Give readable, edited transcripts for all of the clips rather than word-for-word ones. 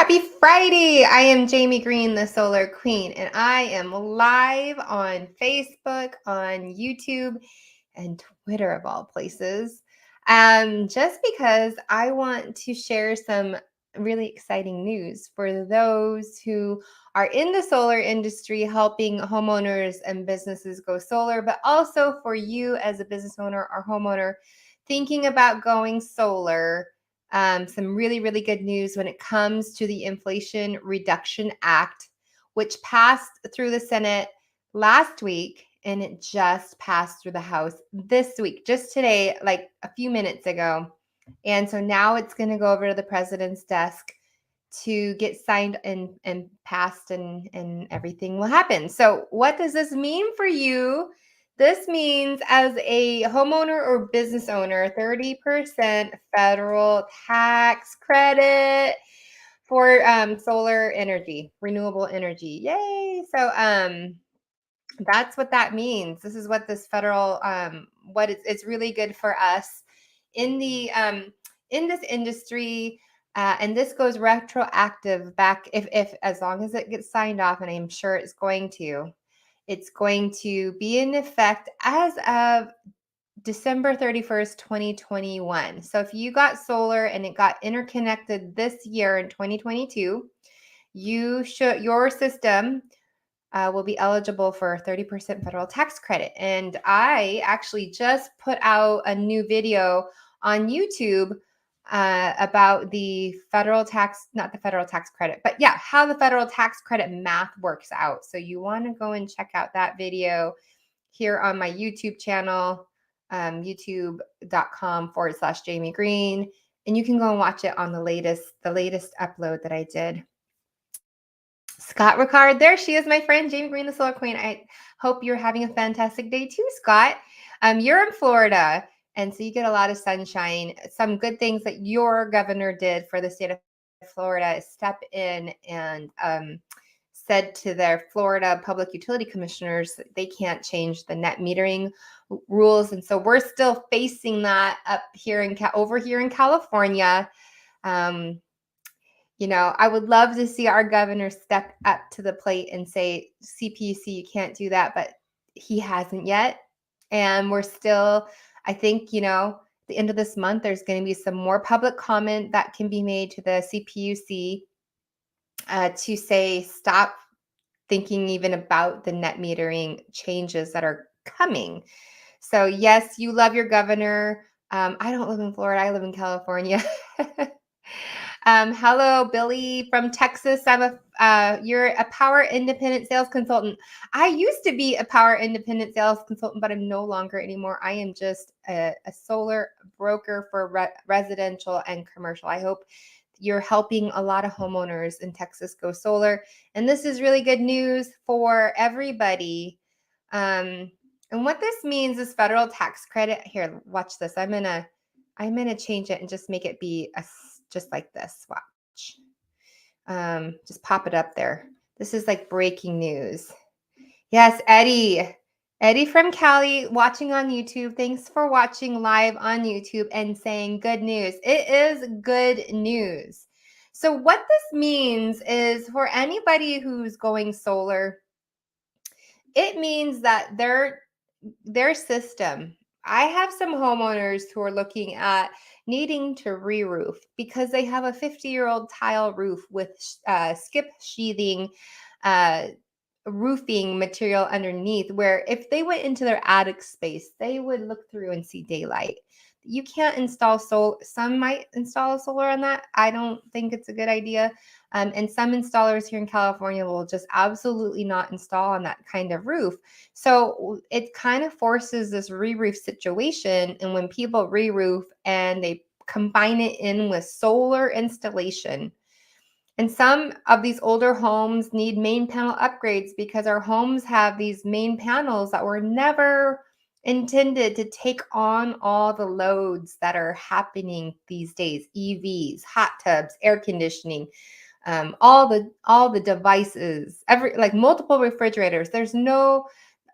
Happy Friday! I am Jaime Greene, the Solar Queen, and I am live on Facebook, on YouTube, and Twitter of all places. Just because I want to share some really exciting news for those who are in the solar industry, helping homeowners and businesses go solar, but also for you as a business owner or homeowner thinking about going solar. Some really, really good news when it comes to the Inflation Reduction Act, which passed through the Senate last week and it just passed through the House this week, just today, like a few minutes ago. And so now it's going to go over to the president's desk to get signed and passed, and everything will happen. So what does this mean for you? This means as a homeowner or business owner, 30% federal tax credit for solar energy, renewable energy. Yay! So that's what that means. This is what this federal it's really good for us in the in this industry. And this goes retroactive back if as long as it gets signed off, and I'm sure it's going to be in effect as of December 31st, 2021. So if you got solar and it got interconnected this year in 2022, your system will be eligible for 30% federal tax credit. And I actually just put out a new video on YouTube about the federal tax, not the federal tax credit, but yeah, how the federal tax credit math works out. So you want to go and check out that video here on my YouTube channel, youtube.com/Jaime Greene. And you can go and watch it on the latest upload that I did. Scott Ricard, there she is, my friend, Jaime Greene, the Solar Queen. I hope you're having a fantastic day too, Scott. You're in Florida, and so you get a lot of sunshine. Some good things that your governor did for the state of Florida is step in and said to their Florida public utility commissioners that they can't change the net metering rules. And so we're still facing that up here over here in California. I would love to see our governor step up to the plate and say, CPUC, you can't do that, but he hasn't yet. And we're still, I think, the end of this month, there's going to be some more public comment that can be made to the CPUC to say, stop thinking even about the net metering changes that are coming. So yes, you love your governor. I don't live in Florida. I live in California. Hello, Billy from Texas. You're a power independent sales consultant. I used to be a power independent sales consultant, but I'm no longer anymore. I am just a solar broker for residential and commercial. I hope you're helping a lot of homeowners in Texas go solar. And this is really good news for everybody. And what this means is federal tax credit. Here, watch this. I'm gonna change it and just make it be just like this. Watch. Just pop it up there. This is like breaking news. Yes, Eddie from Cali watching on YouTube. Thanks for watching live on YouTube and saying good news. It is good news. So what this means is for anybody who's going solar, it means that their system, I have some homeowners who are looking at needing to re-roof because they have a 50-year-old tile roof with skip sheathing roofing material underneath, where if they went into their attic space, they would look through and see daylight. You can't install solar. Some might install solar on that. I don't think it's a good idea. And some installers here in California will just absolutely not install on that kind of roof. So it kind of forces this re-roof situation. And when people re-roof and they combine it in with solar installation, and some of these older homes need main panel upgrades because our homes have these main panels that were never intended to take on all the loads that are happening these days. EVs, hot tubs, air conditioning, all the devices, like multiple refrigerators. There's no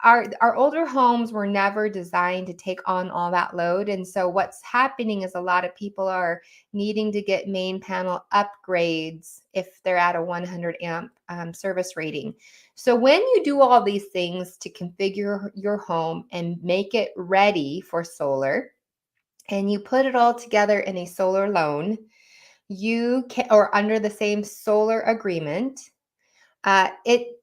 our older homes were never designed to take on all that load. And so what's happening is a lot of people are needing to get main panel upgrades if they're at a 100 amp service rating. So when you do all these things to configure your home and make it ready for solar, and you put it all together in a solar loan, you can, or under the same solar agreement, it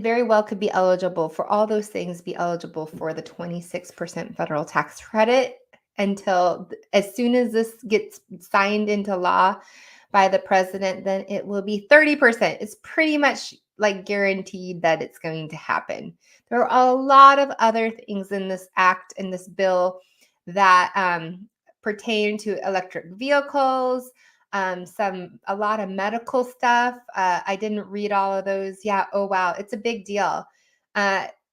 very well could be eligible for all those things, be eligible for the 26% federal tax credit until as soon as this gets signed into law by the president, then it will be 30%. It's pretty much like guaranteed that it's going to happen. There are a lot of other things in this act, in this bill, that pertain to electric vehicles, a lot of medical stuff. I didn't read all of those. Yeah. Oh, wow. It's a big deal.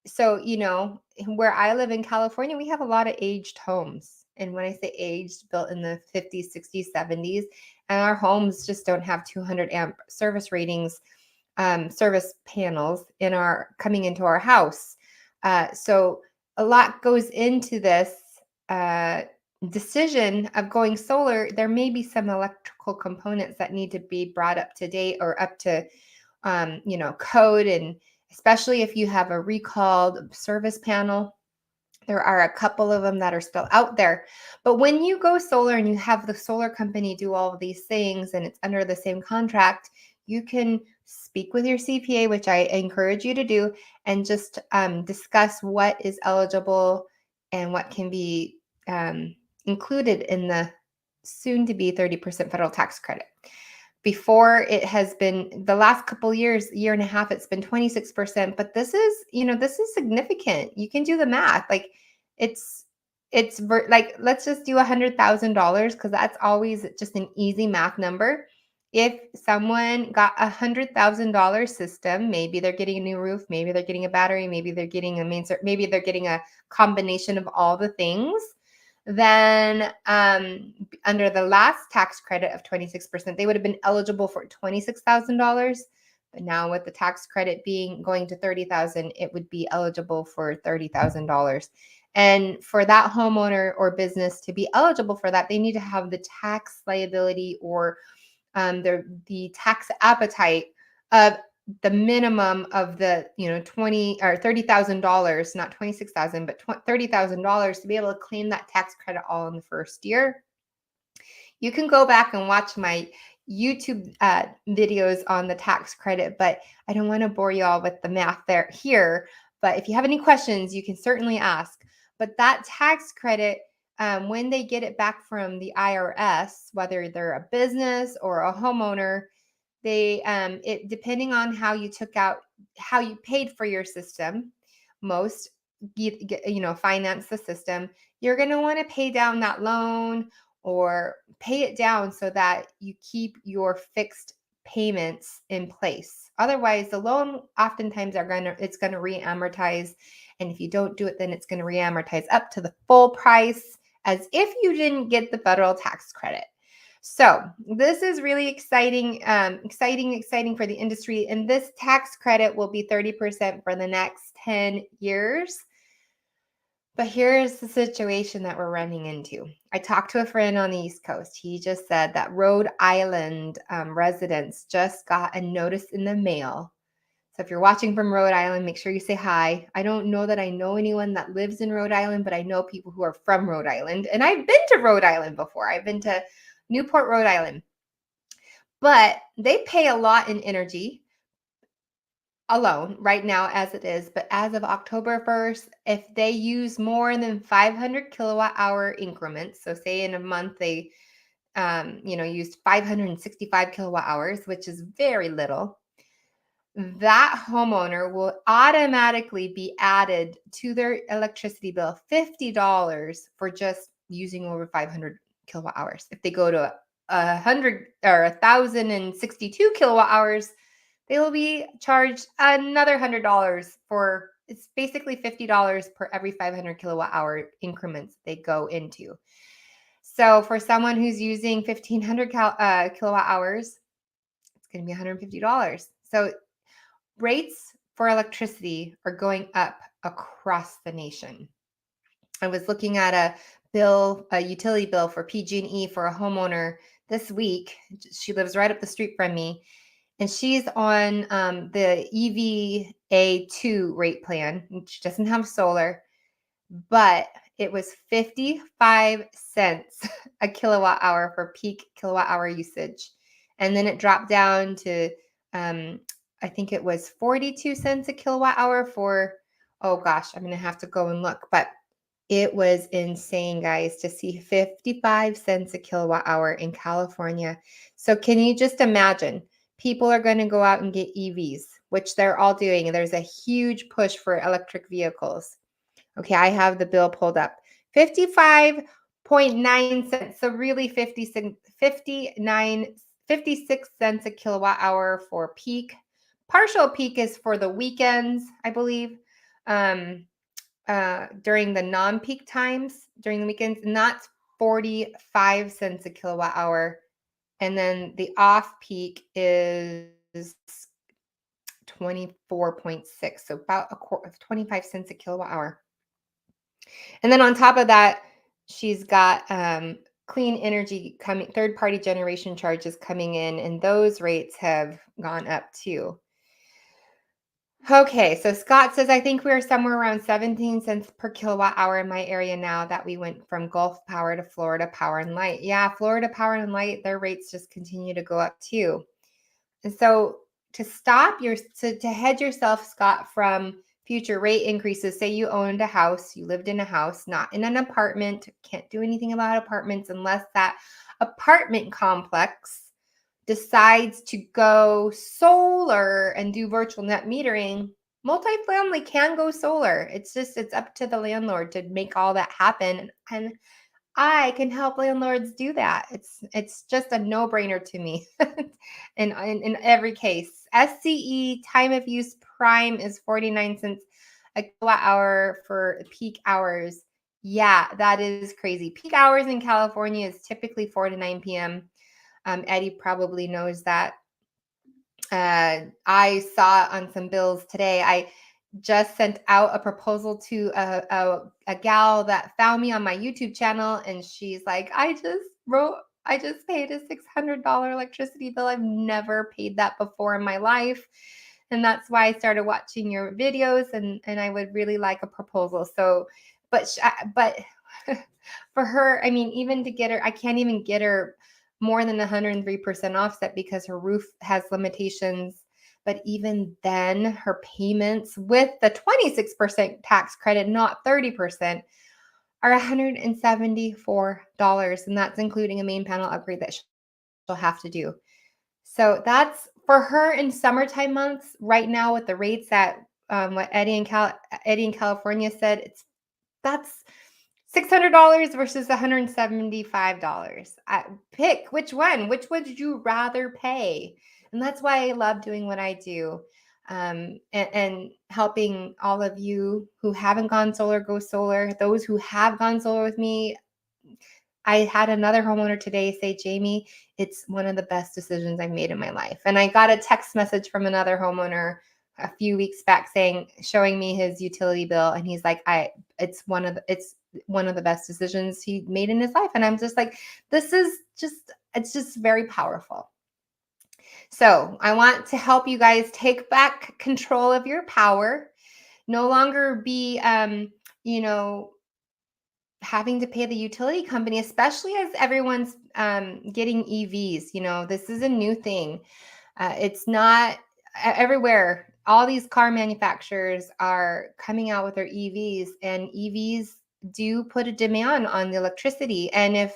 So, where I live in California, we have a lot of aged homes. And when I say aged, built in the 50s, 60s, 70s, and our homes just don't have 200 amp service ratings, service panels coming into our house. So a lot goes into this decision of going solar. There may be some electrical components that need to be brought up to date or up to code, and especially if you have a recalled service panel. There are a couple of them that are still out there. But when you go solar and you have the solar company do all of these things and it's under the same contract, you can speak with your CPA, which I encourage you to do, and just discuss what is eligible and what can be included in the soon to be 30% federal tax credit. Before, it has been the last couple years, year and a half, it's been 26%, but this is significant. You can do the math. Like like, let's just do $100,000 because that's always just an easy math number. If someone got $100,000 system, maybe they're getting a new roof, maybe they're getting a battery, maybe they're getting maybe they're getting a combination of all the things. Then under the last tax credit of 26%, they would have been eligible for $26,000. But now with the tax credit going to $30,000, it would be eligible for $30,000. And for that homeowner or business to be eligible for that, they need to have the tax liability or the tax appetite of the minimum of the $20,000 or $30,000, not $26,000, but $30,000 to be able to claim that tax credit all in the first year. You can go back and watch my YouTube videos on the tax credit, but I don't want to bore you all with the math here. But if you have any questions, you can certainly ask. But that tax credit, when they get it back from the IRS, whether they're a business or a homeowner, depending on how you paid for your system, most finance the system, you're going to want to pay down that loan or pay it down so that you keep your fixed payments in place. Otherwise, the loan oftentimes it's going to re-amortize. And if you don't do it, then it's going to re-amortize up to the full price as if you didn't get the federal tax credit. So this is really exciting for the industry. And this tax credit will be 30% for the next 10 years. But here's the situation that we're running into. I talked to a friend on the East Coast. He just said that Rhode Island residents just got a notice in the mail. So if you're watching from Rhode Island, make sure you say hi. I don't know that I know anyone that lives in Rhode Island, but I know people who are from Rhode Island. And I've been to Rhode Island before. I've been to Newport, Rhode Island. But they pay a lot in energy alone right now as it is. But as of October 1st, if they use more than 500 kilowatt hour increments, so say in a month they used 565 kilowatt hours, which is very little, that homeowner will automatically be added to their electricity bill $50 for just using over 500 kilowatt hours. If they go to 100 or 1,062 kilowatt hours, they will be charged another $100 for, it's basically $50 per every 500 kilowatt hour increments they go into. So for someone who's using 1,500 kilowatt hours, it's going to be $150. So rates for electricity are going up across the nation. I was looking at a utility bill for PG&E for a homeowner this week. She lives right up the street from me, and she's on the EVA2 rate plan. She doesn't have solar, but it was 55 cents a kilowatt hour for peak kilowatt hour usage. And then it dropped down to, I think it was 42 cents a kilowatt hour for, oh gosh, I'm going to have to go and look. But it was insane, guys, to see 55 cents a kilowatt hour in California. So can you just imagine? People are going to go out and get EVs, which they're all doing. There's a huge push for electric vehicles. Okay, I have the bill pulled up. 55.9 cents. So really 56 cents a kilowatt hour for peak. Partial peak is for the weekends, I believe. During the non-peak times, during the weekends, and that's 45 cents a kilowatt hour. And then the off-peak is 24.6, so about 25 cents a kilowatt hour. And then on top of that, she's got clean energy coming, third-party generation charges coming in, and those rates have gone up too. Okay, so Scott says, I think we're somewhere around 17 cents per kilowatt hour in my area now that we went from Gulf Power to Florida Power and Light. Yeah, Florida Power and Light, their rates just continue to go up too. And so to hedge yourself, Scott, from future rate increases, say you owned a house, you lived in a house, not in an apartment, can't do anything about apartments unless that apartment complex decides to go solar and do virtual net metering. Multifamily can go solar. It's up to the landlord to make all that happen. And I can help landlords do that. It's just a no-brainer to me in every case. SCE time of use prime is 49 cents a kilowatt hour for peak hours. Yeah, that is crazy. Peak hours in California is typically 4 to 9 p.m. Eddie probably knows that. I saw on some bills today. I just sent out a proposal to a gal that found me on my YouTube channel, and she's like, I just paid a $600 electricity bill. I've never paid that before in my life. And that's why I started watching your videos, and I would really like a proposal. So, but for her, I mean, even to get her, I can't even get her more than 103% offset because her roof has limitations. But even then, her payments with the 26% tax credit, not 30%, are $174. And that's including a main panel upgrade that she'll have to do. So that's for her in summertime months. Right now, with the rates that what Eddie in California said, that's $600 versus $175. Pick which one. Which would you rather pay? And that's why I love doing what I do, and helping all of you who haven't gone solar go solar. Those who have gone solar with me. I had another homeowner today say, Jamie, it's one of the best decisions I've made in my life. And I got a text message from another homeowner a few weeks back showing me his utility bill. And he's like, it's one of the best decisions he made in his life. And I'm just like, it's just very powerful. So I want to help you guys take back control of your power, no longer be, having to pay the utility company, especially as everyone's getting EVs. This is a new thing. It's not everywhere. All these car manufacturers are coming out with their EVs, and EVs do put a demand on the electricity. And if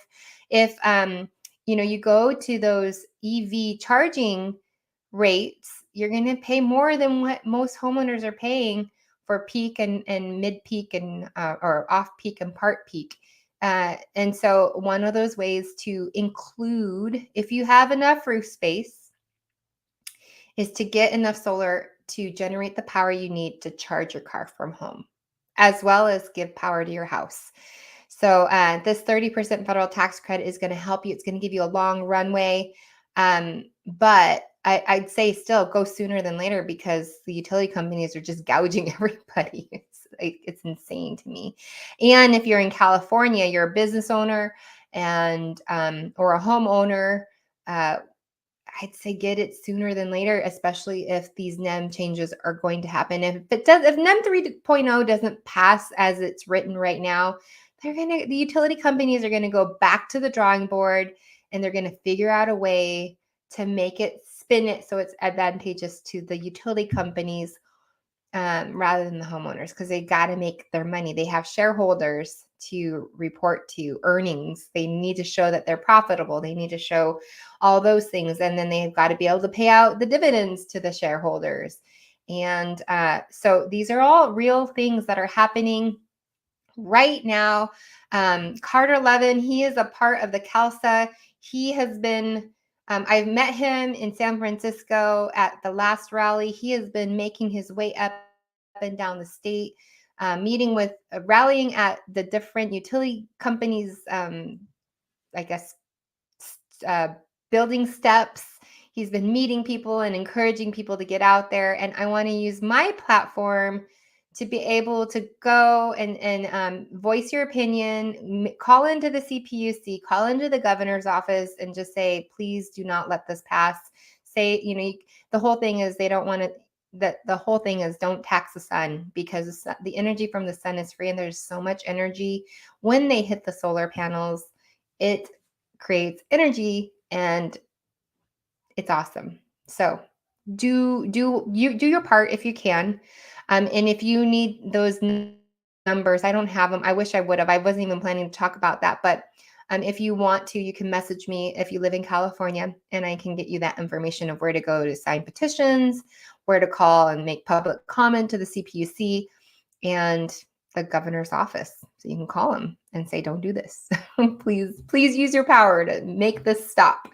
you go to those EV charging rates, you're going to pay more than what most homeowners are paying for peak and mid-peak and or off-peak and part peak. And so one of those ways to include, if you have enough roof space, is to get enough solar to generate the power you need to charge your car from home, as well as give power to your house. So this 30% federal tax credit is going to help you. It's going to give you a long runway. But I'd say still go sooner than later because the utility companies are just gouging everybody. It's insane to me. And if you're in California, you're a business owner and or a homeowner, uh, I'd say get it sooner than later, especially if these NEM changes are going to happen. If NEM 3.0 doesn't pass as it's written right now, the utility companies are gonna go back to the drawing board and they're gonna figure out a way to make it spin it so it's advantageous to the utility companies rather than the homeowners because they got to make their money. They have shareholders to report to earnings. They need to show that they're profitable. They need to show all those things. And then they've got to be able to pay out the dividends to the shareholders. And so these are all real things that are happening right now. Carter Levin, he is a part of the CALSA. He has been, I've met him in San Francisco at the last rally. He has been making his way up and down the state, meeting with, rallying at the different utility companies, I guess, uh, building steps. He's been meeting people and encouraging people to get out there. And I want to use my platform to be able to go and voice your opinion, call into the CPUC, call into the governor's office, and just say, please do not let this pass. Say, the whole thing is they don't want to. That the whole thing is don't tax the sun because the energy from the sun is free, and there's so much energy when they hit the solar panels. It creates energy and it's awesome. So do your part if you can. And if you need those numbers, I don't have them. I wish I would have. I wasn't even planning to talk about that, but if you want to, you can message me if you live in California, and I can get you that information of where to go to sign petitions, where to call and make public comment to the CPUC and the governor's office. So you can call him and say, don't do this. Please use your power to make this stop.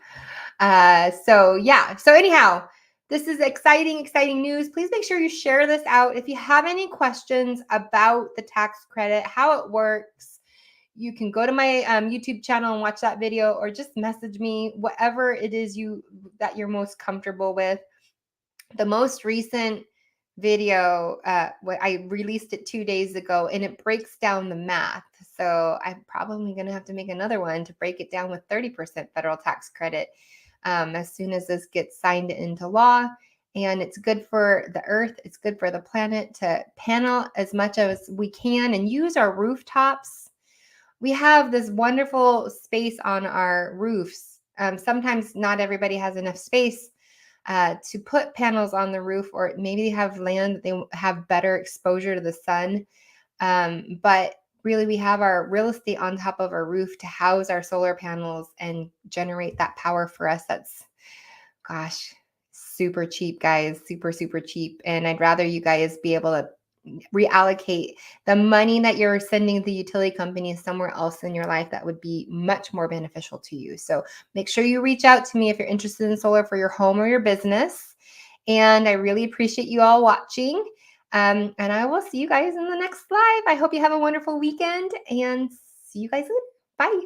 So yeah. So anyhow, this is exciting news. Please make sure you share this out. If you have any questions about the tax credit, how it works, you can go to my YouTube channel and watch that video, or just message me, whatever it is that you're most comfortable with. The most recent video, I released it 2 days ago, and it breaks down the math. So I'm probably going to have to make another one to break it down with 30% federal tax credit as soon as this gets signed into law. And it's good for the earth. It's good for the planet to panel as much as we can and use our rooftops. We have this wonderful space on our roofs. Sometimes not everybody has enough space to put panels on the roof, or maybe they have land that they have better exposure to the sun. But really, we have our real estate on top of our roof to house our solar panels and generate that power for us. That's, gosh, super cheap, guys, super cheap. And I'd rather you guys be able to reallocate the money that you're sending the utility companies somewhere else in your life that would be much more beneficial to you. So make sure you reach out to me if you're interested in solar for your home or your business. And I really appreciate you all watching. And I will see you guys in the next live. I hope you have a wonderful weekend and see you guys later. Bye.